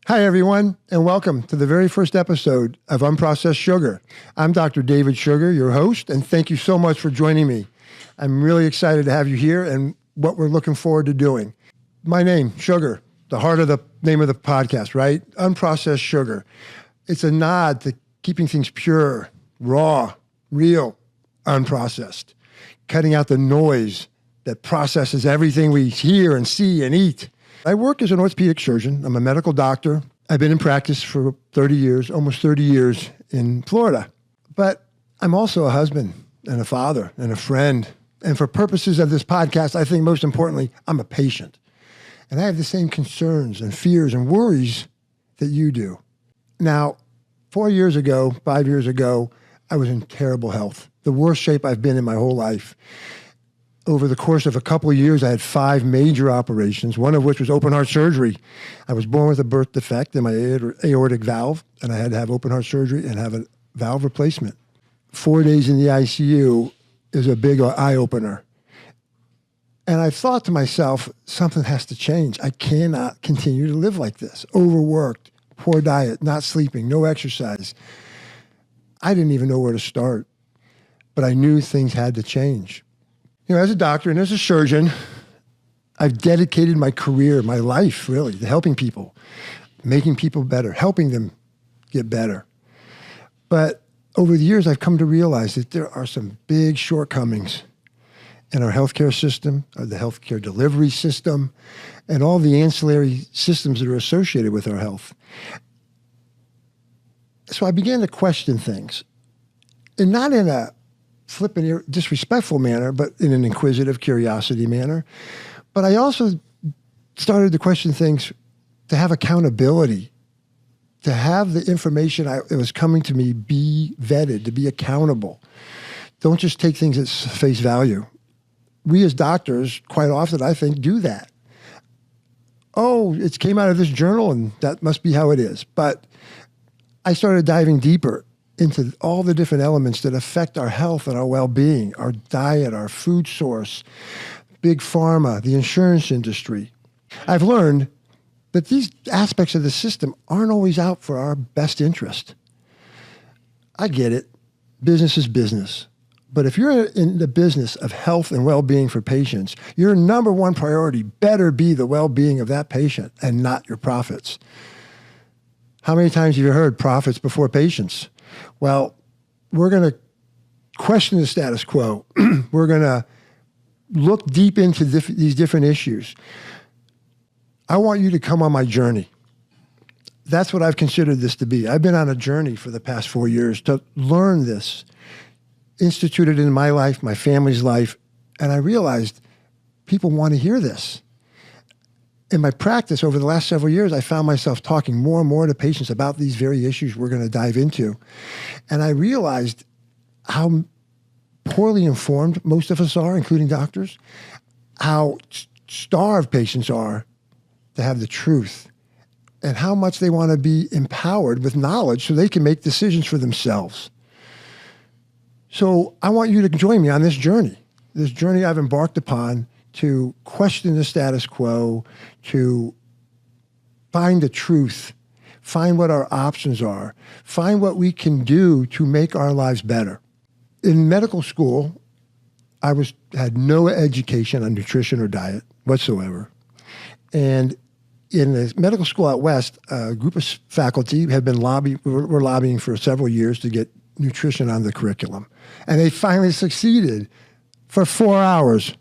Hi, everyone, and welcome to the very first episode of Unprocessed Sugar. I'm Dr. David Sugar, your host, and thank you so much for joining me. I'm really excited to have you here and what we're looking forward to doing. My name, Sugar, the heart of the name of the podcast, right? Unprocessed Sugar. It's a nod to keeping things pure, raw, real, unprocessed, cutting out the noise that processes everything we hear and see and eat. I work as an orthopedic surgeon. I'm a medical doctor. I've been in practice for 30 years, almost 30 years in Florida. But I'm also a husband and a father and a friend. And for purposes of this podcast, I think most importantly, I'm a patient. And I have the same concerns and fears and worries that you do. Now, 5 years ago, I was in terrible health, the worst shape I've been in my whole life. Over the course of a couple of years, I had 5 major operations, one of which was open heart surgery. I was born with a birth defect in my aortic valve, and I had to have open heart surgery and have a valve replacement. 4 days in the ICU is a big eye-opener. And I thought to myself, something has to change. I cannot continue to live like this. Overworked, poor diet, not sleeping, no exercise. I didn't even know where to start, but I knew things had to change. You know, as a doctor and as a surgeon, I've dedicated my career, my life, really, to helping people, making people better, helping them get better. But over the years, I've come to realize that there are some big shortcomings in our healthcare system, or the healthcare delivery system, and all the ancillary systems that are associated with our health. So I began to question things, and not in a flippant, disrespectful manner, but in an inquisitive curiosity manner. But I also started to question things to have accountability, to have the information that was coming to me be vetted, to be accountable. Don't just take things at face value. We as doctors, quite often, I think, do that. Oh, it came out of this journal and that must be how it is. But I started diving deeper into all the different elements that affect our health and our well-being, our diet, our food source, big pharma, the insurance industry. I've learned that these aspects of the system aren't always out for our best interest. I get it. Business is business. But if you're in the business of health and well-being for patients, your number one priority better be the well-being of that patient and not your profits. How many times have you heard profits before patients? Well, we're going to question the status quo. We're going to look deep into these different issues. I want you to come on my journey. That's what I've considered this to be. I've been on a journey for the past 4 years to learn this, institute it in my life, my family's life, and I realized people want to hear this. In my practice over the last several years, I found myself talking more and more to patients about these very issues we're going to dive into. And I realized how poorly informed most of us are, including doctors, how starved patients are to have the truth, and how much they want to be empowered with knowledge so they can make decisions for themselves. So I want you to join me on this journey I've embarked upon to question the status quo, to find the truth, find what our options are, find what we can do to make our lives better. In medical school, I had no education on nutrition or diet whatsoever. And in the medical school out west, a group of faculty were lobbying for several years to get nutrition on the curriculum. And they finally succeeded for 4 hours.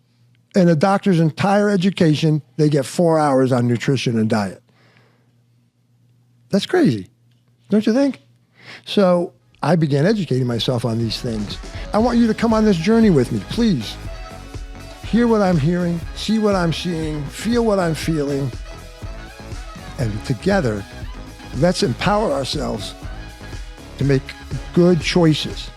In a doctor's entire education, they get 4 hours on nutrition and diet. That's crazy, don't you think? So I began educating myself on these things. I want you to come on this journey with me, please. Hear what I'm hearing, see what I'm seeing, feel what I'm feeling. And together, let's empower ourselves to make good choices.